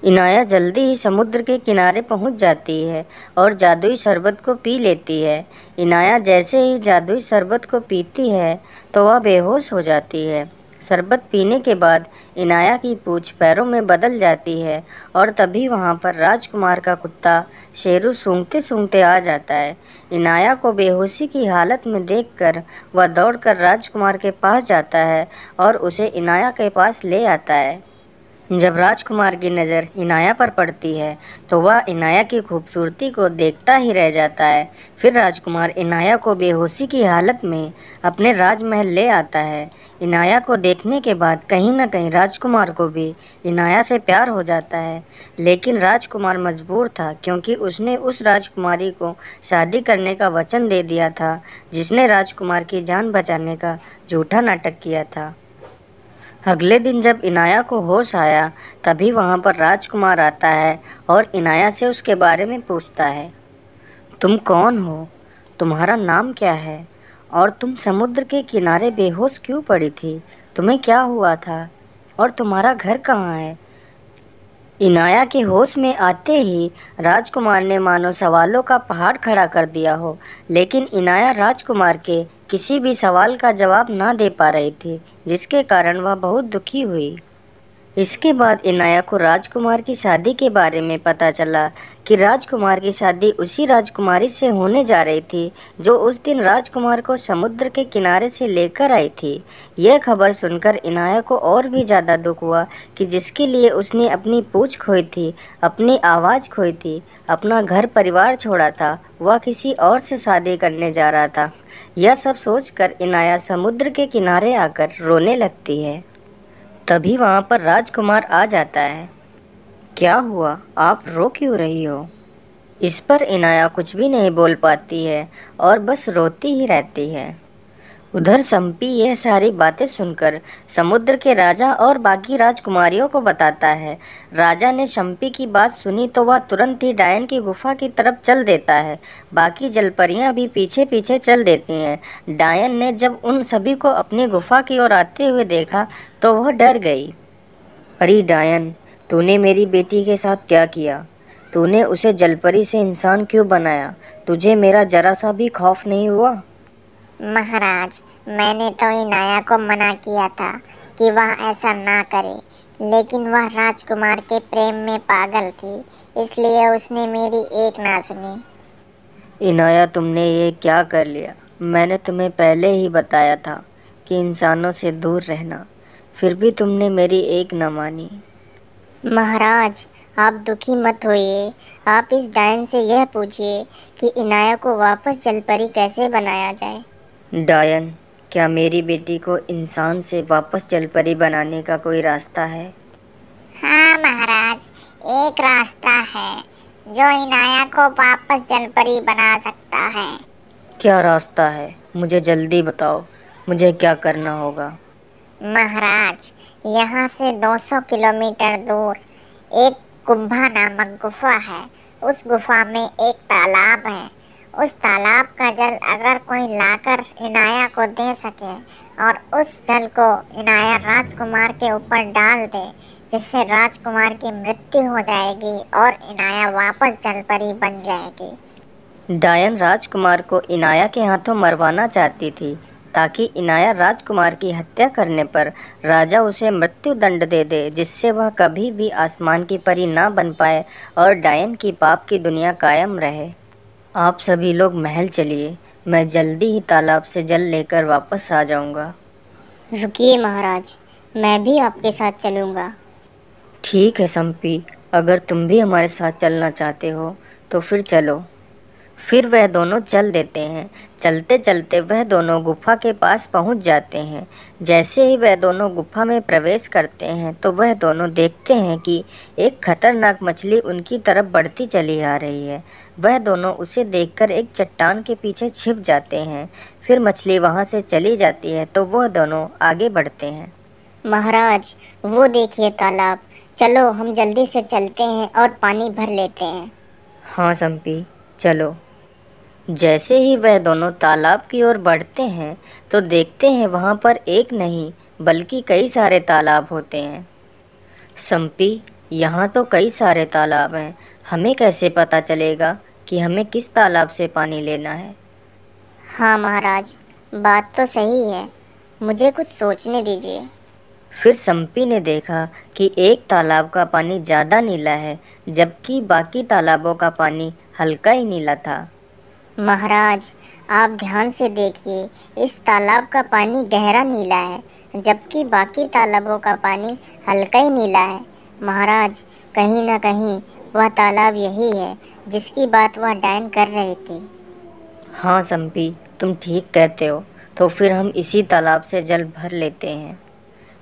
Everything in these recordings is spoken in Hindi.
इनाया जल्दी ही समुद्र के किनारे पहुंच जाती है और जादुई शरबत को पी लेती है। इनाया जैसे ही जादुई शरबत को पीती है तो वह बेहोश हो जाती है। शरबत पीने के बाद इनाया की पूंछ पैरों में बदल जाती है और तभी वहां पर राजकुमार का कुत्ता शेरू सूंघते सूंघते आ जाता है। इनाया को बेहोशी की हालत में देखकर वह दौड़कर राजकुमार के पास जाता है और उसे इनाया के पास ले आता है। जब राजकुमार की नज़र इनाया पर पड़ती है तो वह इनाया की खूबसूरती को देखता ही रह जाता है। फिर राजकुमार इनाया को बेहोशी की हालत में अपने राजमहल ले आता है। इनाया को देखने के बाद कहीं न कहीं राजकुमार को भी इनाया से प्यार हो जाता है, लेकिन राजकुमार मजबूर था क्योंकि उसने उस राजकुमारी को शादी करने का वचन दे दिया था जिसने राजकुमार की जान बचाने का झूठा नाटक किया था। अगले दिन जब इनाया को होश आया तभी वहाँ पर राजकुमार आता है और इनाया से उसके बारे में पूछता है। तुम कौन हो? तुम्हारा नाम क्या है? और तुम समुद्र के किनारे बेहोश क्यों पड़ी थी? तुम्हें क्या हुआ था? और तुम्हारा घर कहाँ है? इनाया के होश में आते ही राजकुमार ने मानो सवालों का पहाड़ खड़ा कर दिया हो, लेकिन इनाया राजकुमार के किसी भी सवाल का जवाब ना दे पा रही थी, जिसके कारण वह बहुत दुखी हुई। इसके बाद इनाया को राजकुमार की शादी के बारे में पता चला कि राजकुमार की शादी उसी राजकुमारी से होने जा रही थी जो उस दिन राजकुमार को समुद्र के किनारे से लेकर आई थी। यह खबर सुनकर इनाया को और भी ज़्यादा दुख हुआ कि जिसके लिए उसने अपनी पूंछ खोई थी, अपनी आवाज़ खोई थी, अपना घर परिवार छोड़ा था, वह किसी और से शादी करने जा रहा था। यह सब सोचकर इनाया समुद्र के किनारे आकर रोने लगती है। तभी वहाँ पर राजकुमार आ जाता है। क्या हुआ? आप रो क्यों रही हो? इस पर इनाया कुछ भी नहीं बोल पाती है और बस रोती ही रहती है। उधर सम्पी यह सारी बातें सुनकर समुद्र के राजा और बाकी राजकुमारियों को बताता है। राजा ने शम्पी की बात सुनी तो वह तुरंत ही डायन की गुफा की तरफ चल देता है। बाकी जलपरियां भी पीछे पीछे चल देती हैं। डायन ने जब उन सभी को अपनी गुफा की ओर आते हुए देखा तो वह डर गई। अरे डायन, तूने मेरी बेटी के साथ क्या किया? तूने उसे जलपरी से इंसान क्यों बनाया? तुझे मेरा जरा सा भी खौफ नहीं हुआ? महाराज, मैंने तो इनाया को मना किया था कि वह ऐसा ना करे, लेकिन वह राजकुमार के प्रेम में पागल थी, इसलिए उसने मेरी एक ना सुनी। इनाया, तुमने ये क्या कर लिया? मैंने तुम्हें पहले ही बताया था कि इंसानों से दूर रहना, फिर भी तुमने मेरी एक न मानी। महाराज, आप दुखी मत होइए। आप इस डायन से यह पूछिए कि इनाया को वापस जलपरी कैसे बनाया जाए। डायन, क्या मेरी बेटी को इंसान से वापस जलपरी बनाने का कोई रास्ता है? हाँ महाराज, एक रास्ता है जो इनाया को वापस जलपरी बना सकता है। क्या रास्ता है? मुझे जल्दी बताओ, मुझे क्या करना होगा? महाराज, यहाँ से 200 किलोमीटर दूर एक कुंभा नामक गुफा है। उस गुफा में एक तालाब है। उस तालाब का जल अगर कोई लाकर इनाया को दे सके और उस जल को इनाया राजकुमार के ऊपर डाल दे, जिससे राजकुमार की मृत्यु हो जाएगी और इनाया वापस जलपरी बन जाएगी। डायन राजकुमार को इनाया के हाथों मरवाना चाहती थी ताकि इनाया राजकुमार की हत्या करने पर राजा उसे मृत्यु दंड दे दे, जिससे वह कभी भी आसमान की परी ना बन पाए और डायन की पाप की दुनिया कायम रहे। आप सभी लोग महल चलिए, मैं जल्दी ही तालाब से जल लेकर वापस आ जाऊंगा। रुकिए महाराज, मैं भी आपके साथ चलूँगा। ठीक है सम्पी, अगर तुम भी हमारे साथ चलना चाहते हो तो फिर चलो। फिर वह दोनों चल देते हैं। चलते चलते वह दोनों गुफा के पास पहुंच जाते हैं। जैसे ही वह दोनों गुफा में प्रवेश करते हैं तो वह दोनों देखते हैं कि एक खतरनाक मछली उनकी तरफ बढ़ती चली आ रही है। वह दोनों उसे देखकर एक चट्टान के पीछे छिप जाते हैं। फिर मछली वहां से चली जाती है तो वह दोनों आगे बढ़ते हैं। महाराज, वो देखिए तालाब। चलो हम जल्दी से चलते हैं और पानी भर लेते हैं। हाँ सम्पी, चलो। जैसे ही वह दोनों तालाब की ओर बढ़ते हैं तो देखते हैं वहाँ पर एक नहीं बल्कि कई सारे तालाब होते हैं। सम्पी, यहाँ तो कई सारे तालाब हैं, हमें कैसे पता चलेगा कि हमें किस तालाब से पानी लेना है? हाँ महाराज, बात तो सही है, मुझे कुछ सोचने दीजिए। फिर संपी ने देखा कि एक तालाब का पानी ज़्यादा नीला है, जबकि बाकी तालाबों का पानी हल्का ही नीला था। महाराज, आप ध्यान से देखिए, इस तालाब का पानी गहरा नीला है, जबकि बाकी तालाबों का पानी हल्का ही नीला है। महाराज, कहीं न कहीं वह तालाब यही है जिसकी बात वह डायन कर रही थी। हाँ संपी, तुम ठीक कहते हो। तो फिर हम इसी तालाब से जल भर लेते हैं।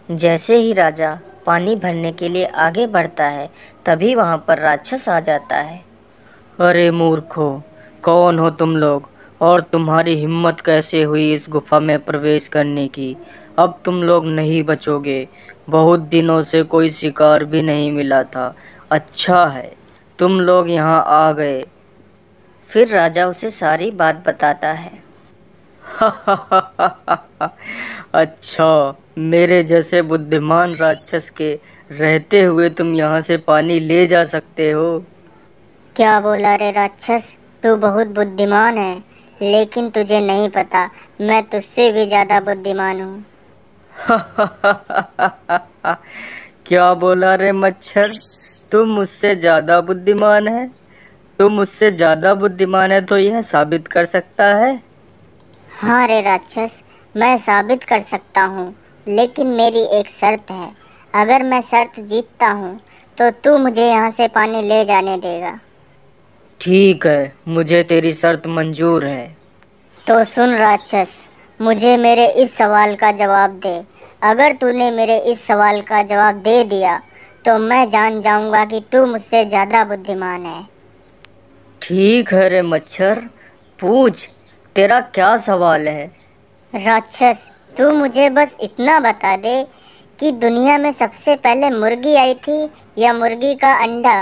जैसे ही राजा पानी भरने के लिए आगे बढ़ता है, तभी वहाँ पर राक्षस आ जाता है। अरे मूर्खों, कौन हो तुम लोग और तुम्हारी हिम्मत कैसे हुई इस गुफा में प्रवेश करने की? अब तुम लोग नहीं बचोगे। बहुत दिनों से कोई शिकार भी नहीं मिला था। अच्छा है तुम लोग यहाँ आ गए। फिर राजा उसे सारी बात बताता है। अच्छा, मेरे जैसे बुद्धिमान राक्षस के रहते हुए तुम यहाँ से पानी ले जा सकते हो? क्या बोला रे राक्षस, तू बहुत बुद्धिमान है, लेकिन तुझे नहीं पता मैं तुझसे भी ज़्यादा बुद्धिमान हूँ। क्या बोला रे मच्छर, तुम मुझसे ज़्यादा बुद्धिमान है? तुम मुझसे ज़्यादा बुद्धिमान है तो यह साबित कर सकता है? हाँ रे राक्षस, मैं साबित कर सकता हूँ, लेकिन मेरी एक शर्त है। अगर मैं शर्त जीतता हूँ तो तू मुझे यहाँ से पानी ले जाने देगा। ठीक है, मुझे तेरी शर्त मंजूर है। तो सुन राक्षस, मुझे मेरे इस सवाल का जवाब दे। अगर तूने मेरे इस सवाल का जवाब दे दिया तो मैं जान जाऊंगा कि तू मुझसे ज़्यादा बुद्धिमान है। ठीक है रे मच्छर, पूछ, तेरा क्या सवाल है? राक्षस, तू मुझे बस इतना बता दे कि दुनिया में सबसे पहले मुर्गी आई थी या मुर्गी का अंडा?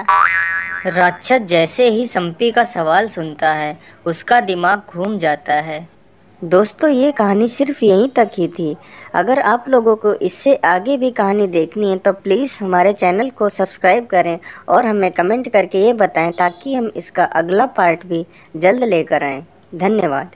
राक्षस जैसे ही संपी का सवाल सुनता है, उसका दिमाग घूम जाता है। दोस्तों, ये कहानी सिर्फ यहीं तक ही थी। अगर आप लोगों को इससे आगे भी कहानी देखनी है तो प्लीज़ हमारे चैनल को सब्सक्राइब करें और हमें कमेंट करके ये बताएं, ताकि हम इसका अगला पार्ट भी जल्द लेकर आएँ। धन्यवाद।